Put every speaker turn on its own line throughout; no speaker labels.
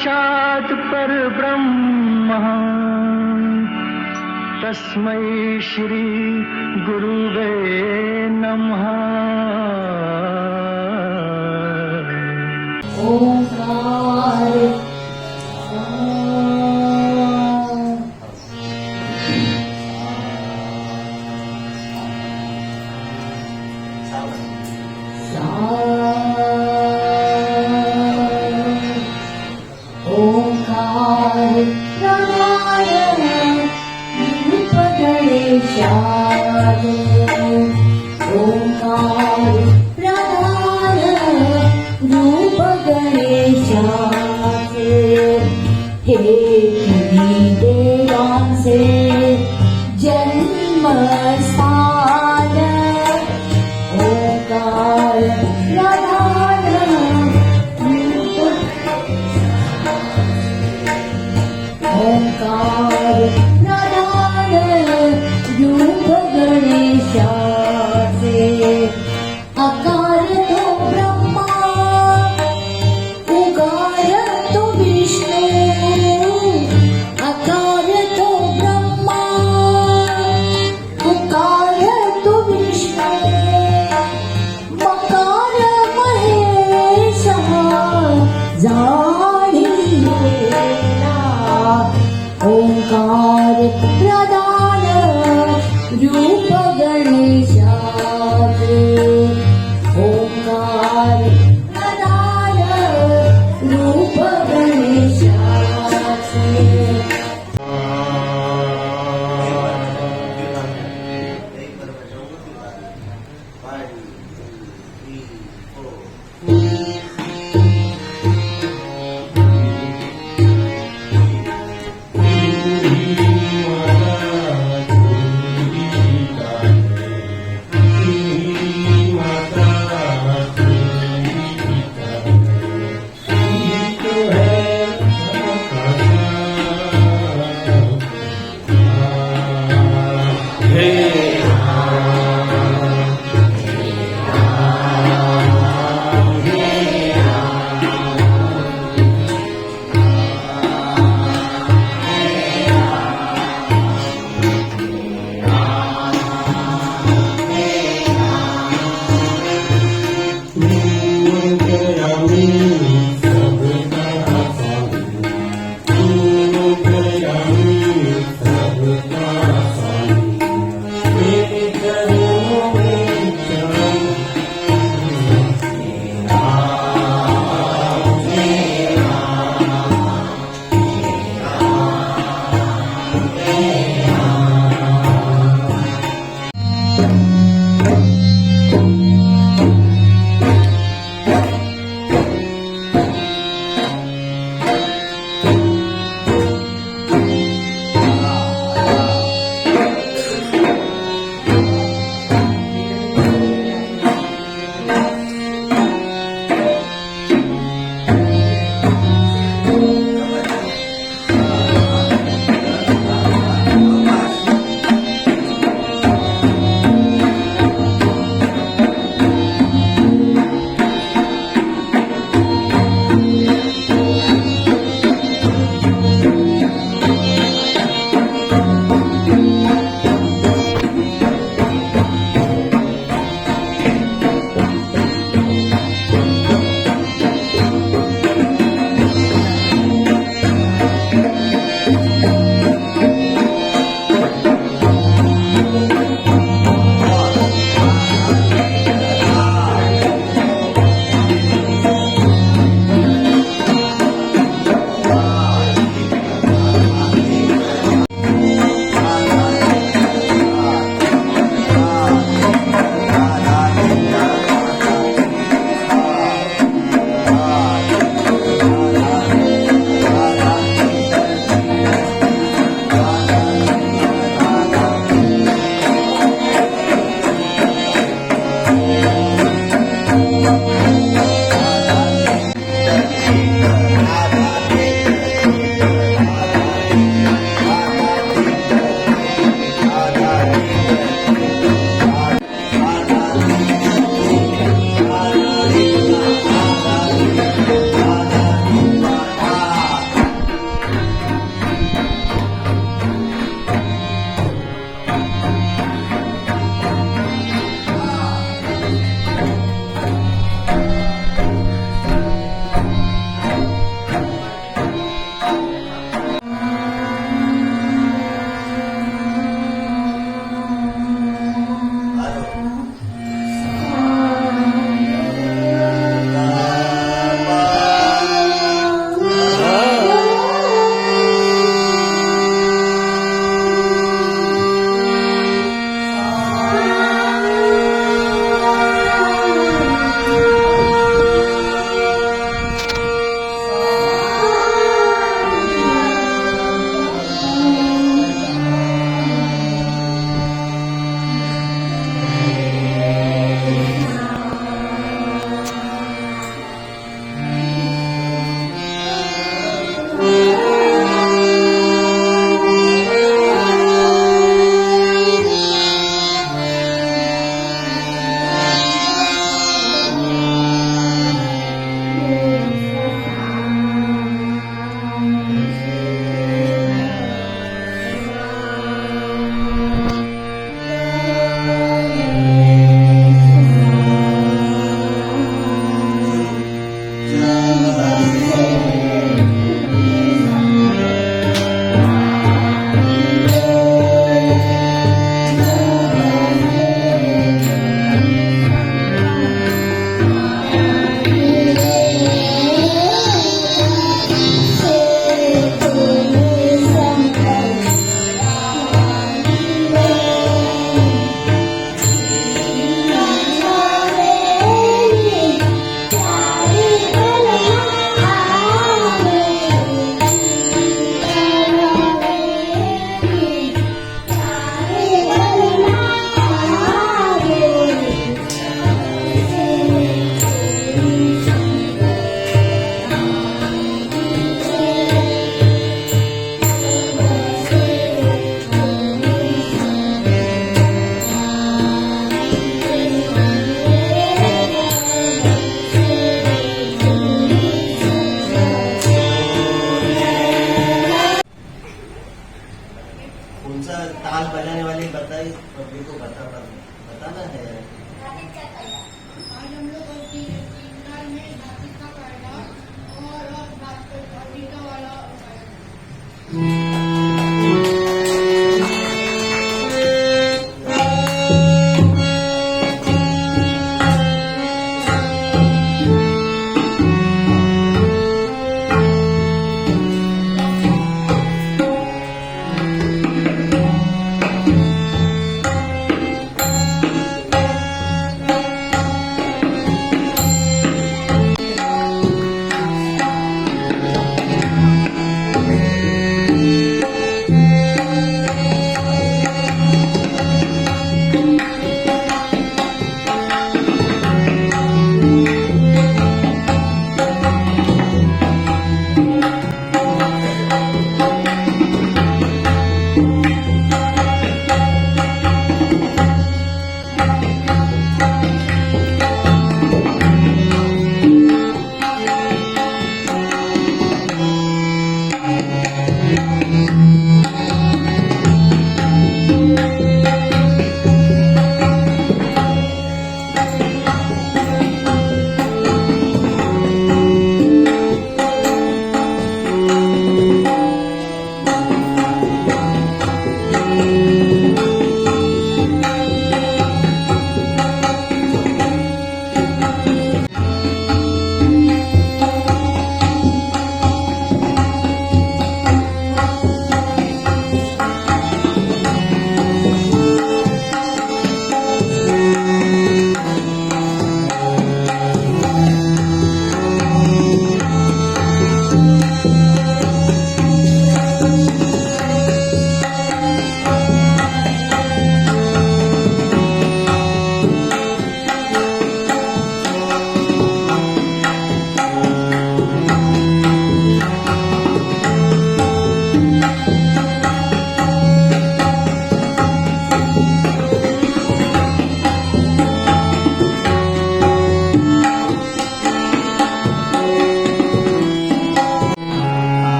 साक्षात् परब्रह्म तस्मै श्री गुरुवे नमः।
ओंकार ओंकार प्रधान रूप गणेशाचे हे तुम्ही देवांचे जन्मस्थान। ओंकार प्रधान ओंकार प्रधान रूप गणेशाचे आकार तो ब्रह्मा उगार तो विष्णू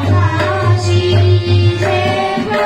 आकाशी जेव्हा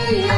Oh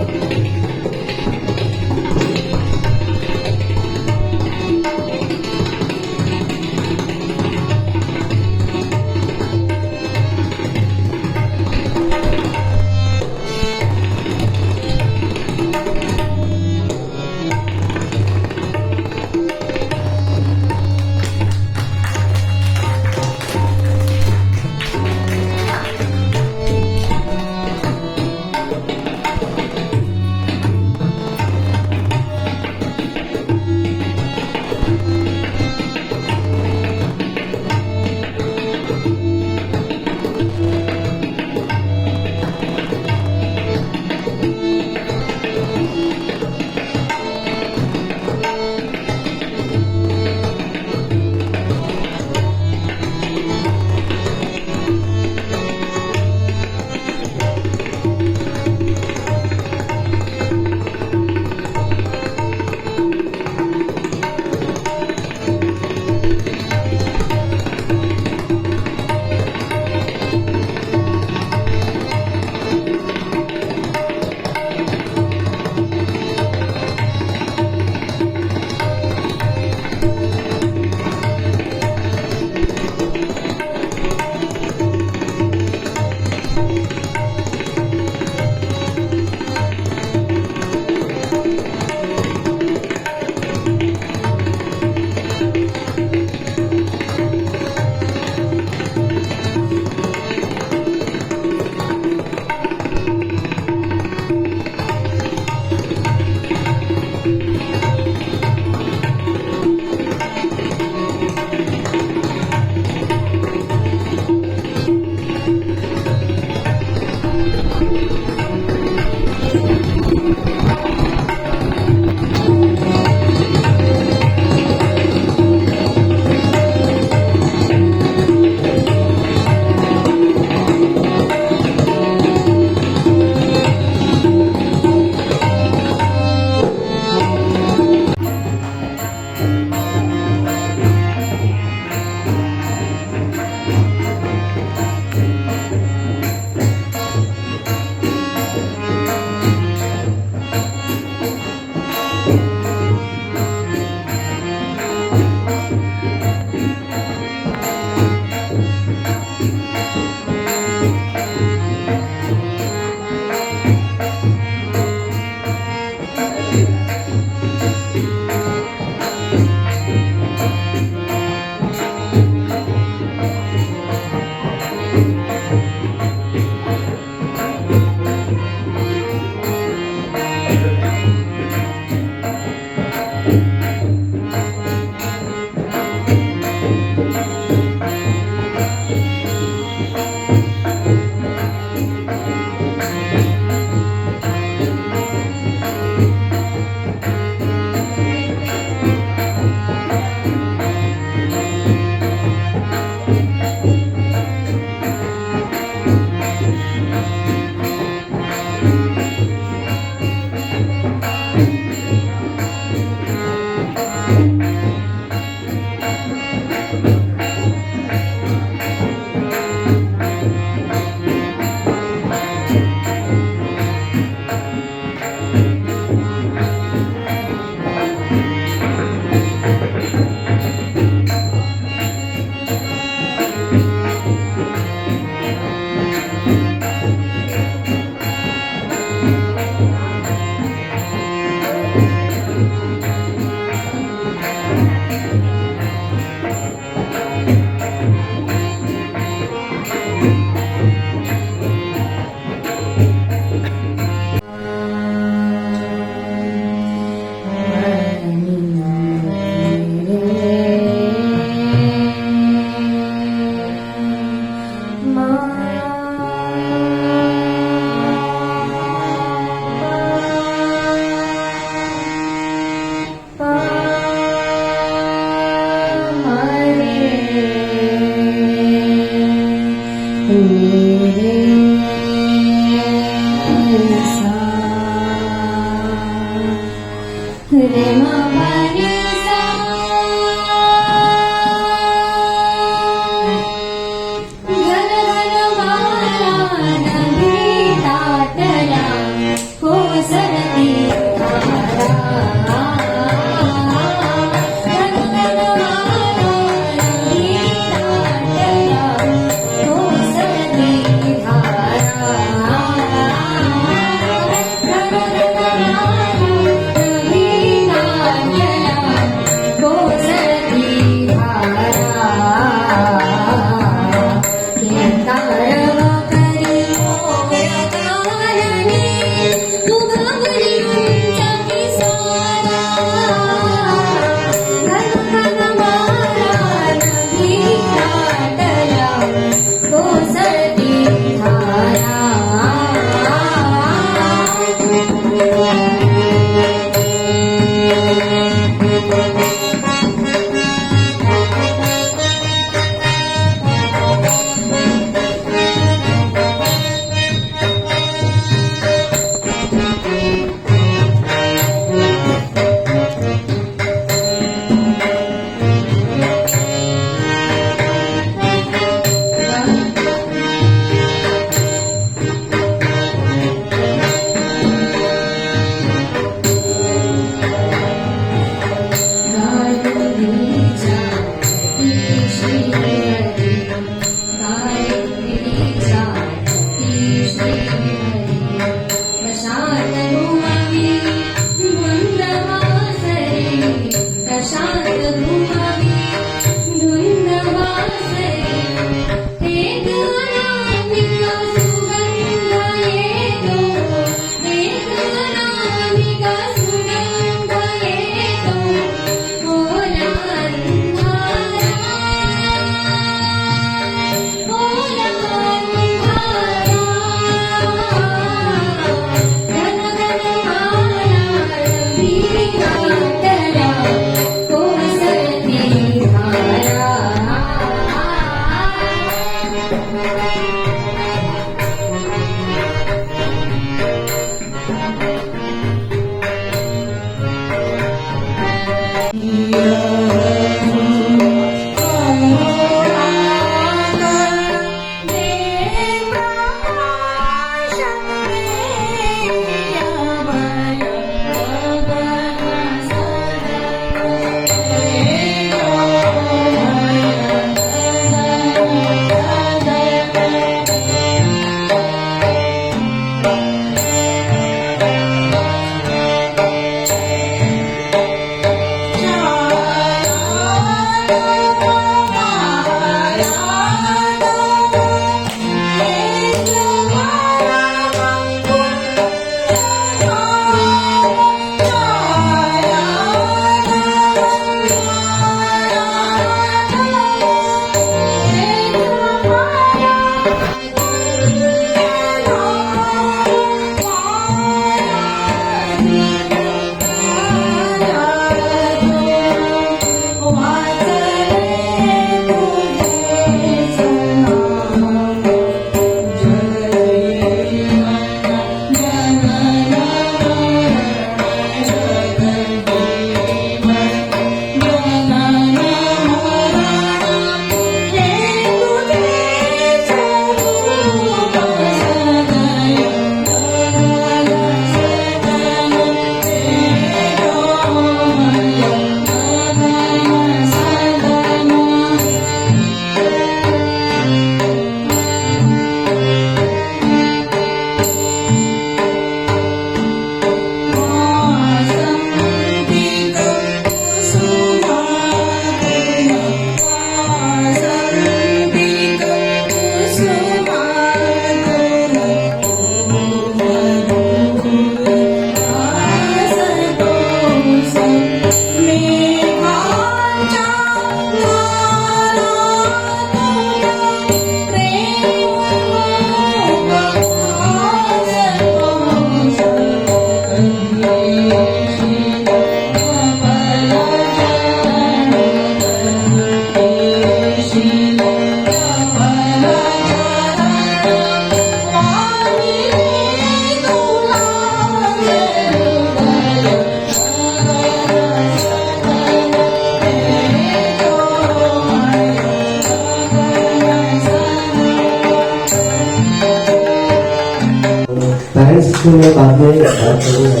उसको मैं बाद में बात करूँगा।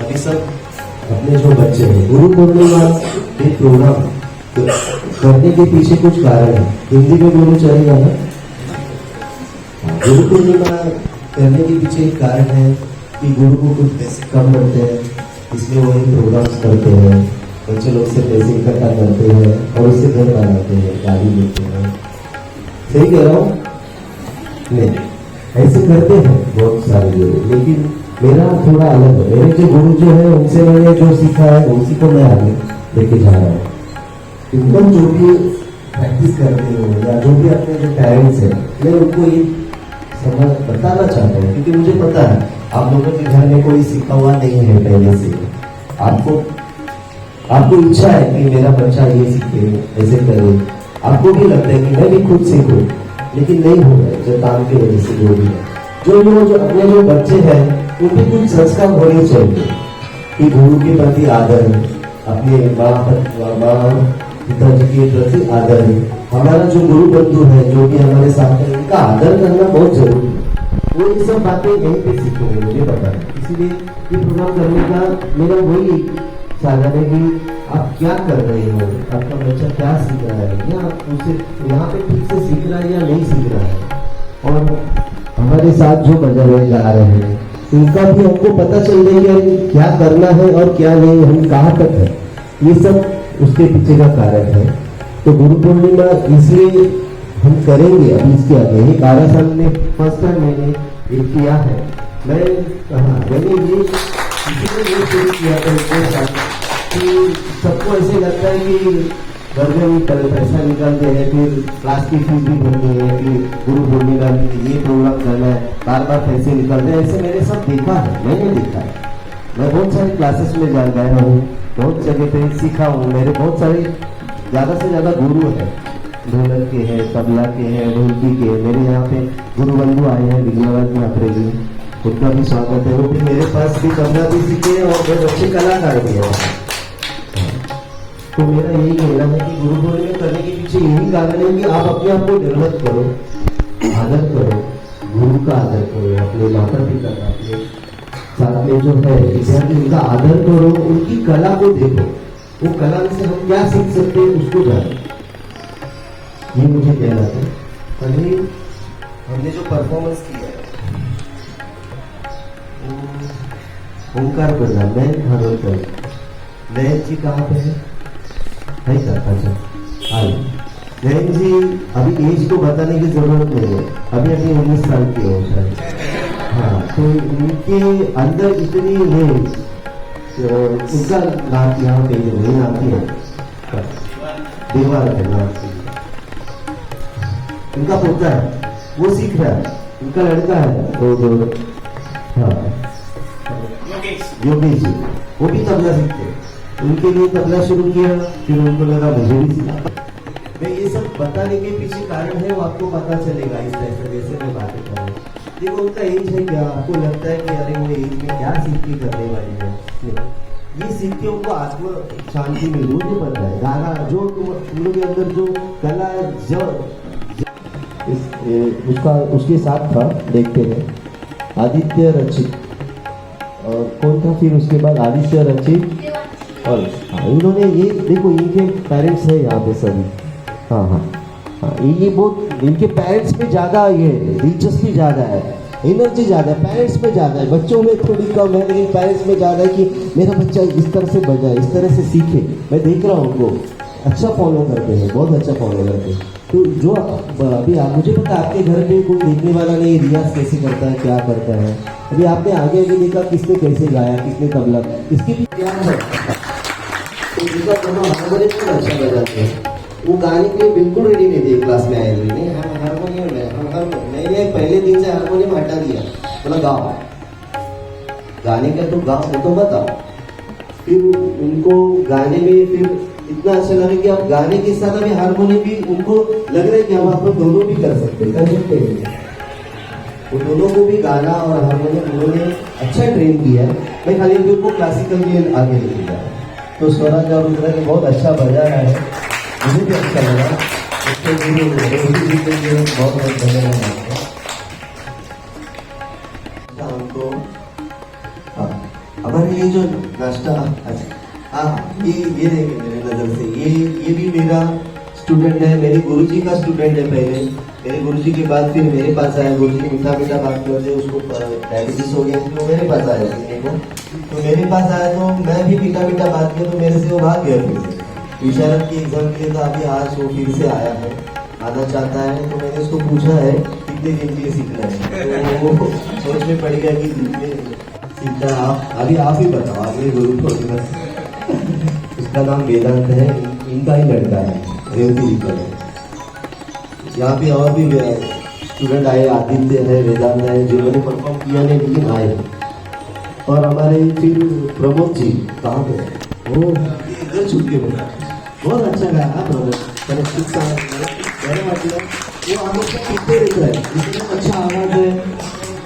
अभी सब अपने जो बच्चे हैं गुरु पूर्णिमा एक प्रोग्राम करने के पीछे कुछ कारण है। हिंदी में बोलना चाहिए ना। गुरु पूर्णिमा करने के पीछे एक कारण है कि गुरु को कुछ पैसे कम मिलते हैं, इसलिए वो प्रोग्राम्स करते हैं, बच्चे लोग से पैसे इकट्ठा करते हैं और उससे घर बनाते हैं, गाड़ी लेते हैं। सही कह रहा हूँ? नहीं, ऐसे करते हैं बहुत सारे लोग, लेकिन मेरा थोड़ा अलग है। मेरे जो गुरु जो है उनसे मैंने जो सीखा है उसी को मैं आगे लेके जा रहा हूँ। तुम जो भी प्रैक्टिस करते हो या जो भी अपने जो पेरेंट्स हैं, मैं उनको ये समझ बताना चाहता हूँ, क्योंकि मुझे पता है आप लोगों के घर में कोई सीखा हुआ नहीं है पहले से। आपको इच्छा है कि मेरा बच्चा ये सीखे, ऐसे करे, आपको भी लगता है कि मैं भी खुद सीखूं, लेकिन नहीं हो रहा है जो काम की वजह से जो भी है। जो अपने जो बच्चे हैं उनके कुछ संस्कार होने चाहिए कि गुरु के प्रति आदर, अपने माँ पिताजी के प्रति आदर, हमारा जो गुरु बंधु है जो भी हमारे साथ है उनका आदर करना बहुत जरूरी है। वो ये सब बातें यहीं पे सीखेंगे, मुझे पता है। इसीलिए ये प्रोग्राम करने का मेरा वही साधन है कि आप क्या कर रहे हो, आपका बच्चा क्या सीख रहा है, या उसे यहाँ पे ठीक से सीख रहा है या नहीं सीख रहा है। और हमारे साथ जो बजा रहे गा रहे हैं उनका भी हमको पता चल रही है क्या करना है और क्या नहीं, हम कहाँ तक है, ये सब उसके पीछे का कारण है। तो गुरु पूर्णिमा इसलिए हम करेंगे अभी इसके आगे। ये 12 साल में फर्स्ट टाइम मैंने ये किया है। मैंने ये शुरू किया था कि सबको ऐसे लगता है कि घर में पैसा निकालते हैं, फिर क्लास की फीस भी भरनी है, फिर गुरु पूर्णिमा ये प्रोग्राम करना है, बार बार पैसे निकालते हैं। ऐसे मैंने सब देखा है, मैंने देखा है। मैं बहुत सारे क्लासेस में जा गया हूँ, बहुत जगह पे सीखा हूँ। मेरे बहुत सारे ज़्यादा से ज़्यादा गुरु हैं, ढोलक के हैं, तबला के हैं, ढोलकी के हैं। मेरे यहाँ पे गुरु बंधु आए हैं विघ्नावत महात्रे जी, उनका भी स्वागत है। वो भी मेरे पास भी तबला भी सीखे और बहुत अच्छे कलाकार भी है। तो मेरा यही कहना है कि गुरु पूर्णिमा करने के पीछे यही कारण है कि आप अपने आप को डेवलप करो, आदर करो, गुरु का आदर करो, अपने माता पिता का, अपने साथ में जो है विद्यार्थी उनका आदर करो, उनकी कला को देखो, वो कला से हम क्या सीख सकते हैं उसको जानो। ये मुझे कहना था। पहले हमने जो परफॉर्मेंस किया है ओंकार बजा, मैं खानोलकर, नयन जी कहाँ पे है क्या? अच्छा आइए। नयन जी अभी एज तो बताने की जरूरत नहीं है, अभी 19 साल की हो शायद। हाँ, तो उनके अंदर इतनी है, उनका नाम यहाँ पे वही नाम की है देवाल है नाम की, उनका पोता है, वो सीख रहा है, उनका लड़का है तो हाँ योगेश जी, वो भी तबला सीखते हैं। उनके लिए तबला शुरू किया, फिर उनको लगा मुझे भी सीखा। मैं ये सब बताने के पीछे कारण है, वो आपको पता चलेगा इस तरह से जैसे मैं बातें कर रहा हूँ। देखो उनका एज है क्या, आपको लगता है कि अरे वो एज में क्या सीख के करने वाली है, ये सीख के उनको आत्म शांति मिली, मुझे पता है। गाना जो तुम लोग के अंदर जो कला जो उसका उसके साथ था, देखते हैं आदित्य रचित और कौन था, फिर उसके बाद आदित्य रचित और इन्होंने ये देखो इनके पेरेंट्स है यहाँ पे सभी। हाँ, ये बहुत इनके पेरेंट्स पे ज़्यादा ये दिलचस्पी ज़्यादा है, एनर्जी ज़्यादा है, पेरेंट्स पे ज़्यादा है। बच्चों में थोड़ी कम है, लेकिन पेरेंट्स में ज़्यादा है कि मेरा बच्चा इस तरह से बजाए, इस तरह से सीखे। मैं देख रहा हूँ उनको अच्छा फॉलो करते हैं, बहुत अच्छा फॉलो करते हैं। तो जो अभी आप मुझे पता है आपके घर पे कोई देखने वाला नहीं रियाज कैसे करता है, क्या करता है। अभी आपने आगे आगे देखा किसने कैसे गाया, किसने तबला, इसकी भी क्या है। तो जिसका दोनों हारमोनियम अच्छा बजाते हैं, वो गाने के लिए बिल्कुल रेडी नहीं थे क्लास में आए हुए। नहीं, हम हारमोनियम है, मैंने पहले दिन से हारमोनियम हटा दिया, बोला गाओ, गाने का तो गाओ, वो तो बताओ। फिर उनको गाने में फिर इतना अच्छा लगा कि आप गाने के साथ अभी हारमोनियम भी उनको लग रहा है कि हम आप लोग दोनों भी कर सकते हैं। वो दोनों को भी गाना और हारमोनियम उन्होंने अच्छा ट्रेन किया। मैं खाली उनको क्लासिकल के आगे लेके जा रहा हूँ। तो स्वराज और रुद्रा ने बहुत अच्छा बजाया है, मुझे भी अच्छा लगा। उसके लिए बहुत बहुत धन्यवाद। हमको हमारे ये जो नाश्ता, अच्छा हाँ, ये देखें मेरे नज़र से, ये भी मेरा स्टूडेंट है, मेरे गुरुजी का स्टूडेंट है पहले। मेरे गुरुजी के बाद फिर मेरे पास आया, गुरुजी मीठा मीठा बात करते, उसको डायबिटीज हो गया, तो मेरे पास आया सीखने को। तो मेरे पास आया तो मैं भी मीठा मीठा बात किया, तो मेरे से वो भाग गया फिर से। विशारद की एग्जाम के लिए तो अभी आज वो फिर से आया है, आना चाहता है। तो मैंने उसको पूछा है कितने दिन के लिए सीखना है, तो वो सोच में पड़ गया कि कितने सीखना है। आप ही बताओ, आप मेरे गुरु को। उसका नाम वेदांत है, इनका ही लड़का है, रेवती लिखकर है। यहाँ पे और भी स्टूडेंट आए, आदित्य है, वेदांत है, जिन्होंने परफॉर्म किया नहीं लेकिन आए। और हमारे फिर प्रमोद जी कहाँ पे है, वो इधर छुप के बोला, बहुत अच्छा गाया हाँ प्रमोद, मैंने मतलब वो हम लोग को पीछे रहता है, इतना अच्छा आवाज है,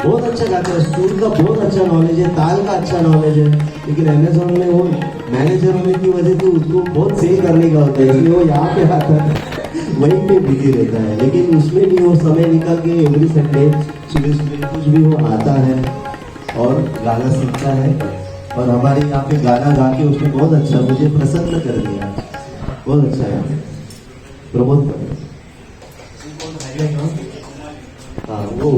बहुत अच्छा गाता है, स्कूल का बहुत अच्छा नॉलेज है, ताल का अच्छा नॉलेज है। लेकिन अमेजोन में वो मैनेजर होने की वजह से उसको बहुत सेल करने का होता है, इसलिए वो यहाँ पे आता है, वहीं पे बिजी रहता है। लेकिन उसमें भी वो समय निकाल के एवरी संडे सुबह सुबह कुछ भी वो आता है और गाना सीखता है। और हमारे यहाँ पे गाना गा के उसने बहुत अच्छा मुझे प्रसन्न कर दिया, बहुत अच्छा है। प्रमोद हाँ वो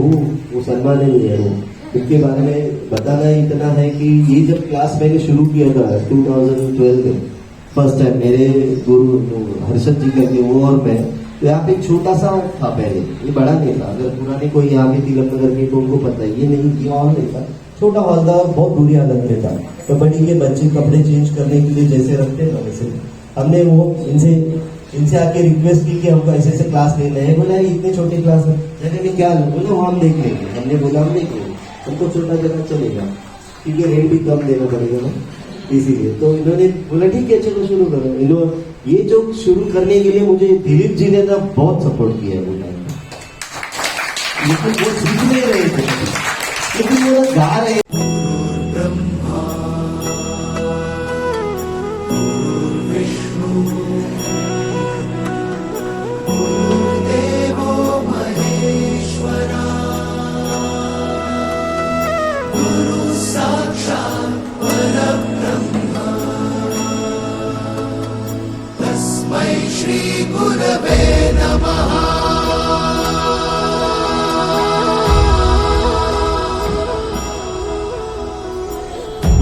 सलमान नहीं है, वो उसके बारे में बताना इतना है कि ये जब क्लास मैंने शुरू किया था 2012 में, फर्स्ट टाइम मेरे गुरु हर्षद जी करके वो और मैं, तो यहाँ पे एक छोटा सा था पहले, ये बड़ा नहीं था। अगर पुराने कोई यहाँ पे तिलक नगर के तो उनको पता है, ये नहीं ये हॉल नहीं था, छोटा हॉल था, बहुत बुरी हालत में था। कबड्डी के बच्चे कपड़े चेंज करने के लिए जैसे रखते हैं वैसे हमने वो इनसे आके रिक्वेस्ट की कि हमको ऐसे क्लास लेना है। बोला इतने छोटे क्लास में मैंने क्या बोला वो हम देख लेंगे, हमने बोला हम देख लेंगे, हमको छोटा जगह चलेगा क्योंकि रेंट भी कम देना पड़ेगा ना, इसीलिए। तो इन्होंने बोला ठीक है चलो शुरू करो। इन्होंने ये जो शुरू करने के लिए मुझे दिलीप जी ने तो बहुत सपोर्ट किया है, बोला लेकिन वो सीख नहीं रहे थे, लेकिन वो गा रहे।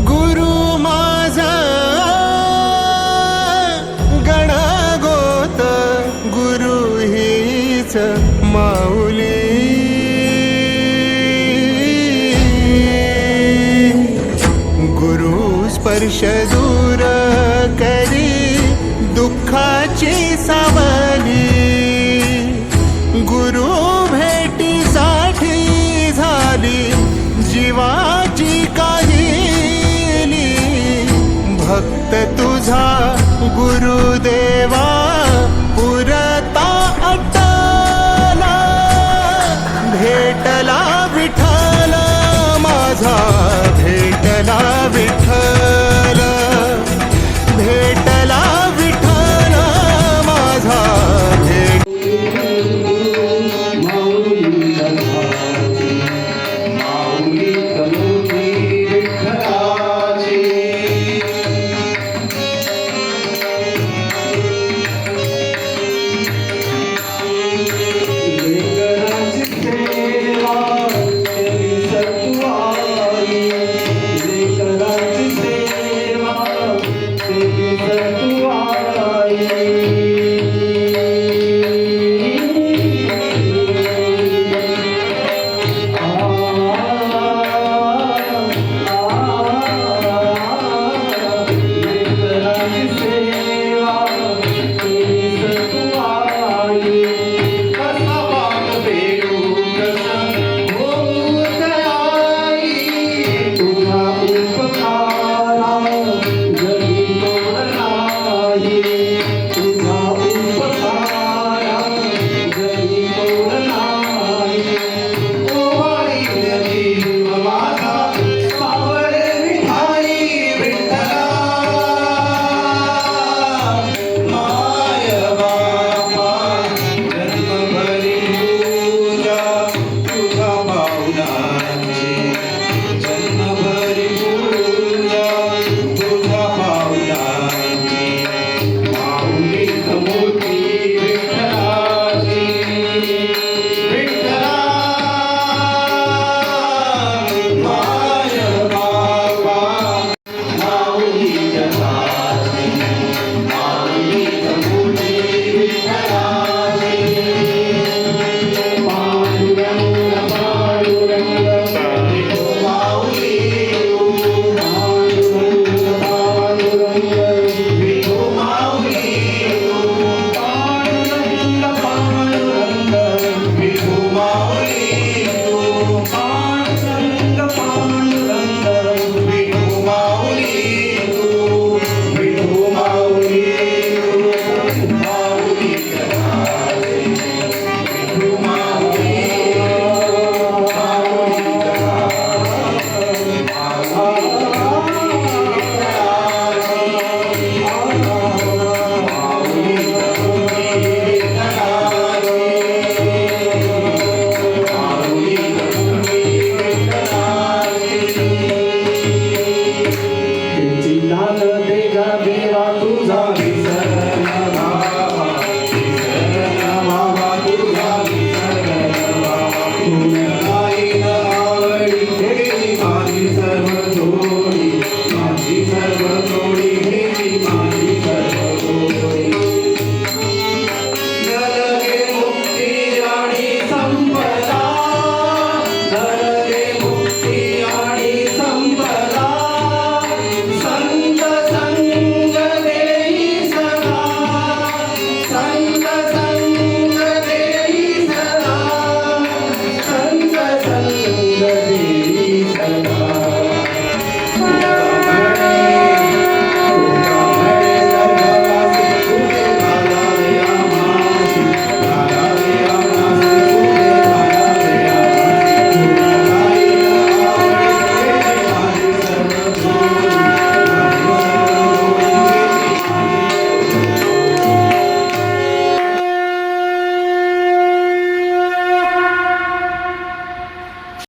गुरु माझा गणगोत, गुरु हीच माऊली। गुरु स्पर्श दूर करी दुःखाची सावली, गुरु भेटीसाठी झाली जीवाची काहिली। भक्त तुझा गुरुदेवा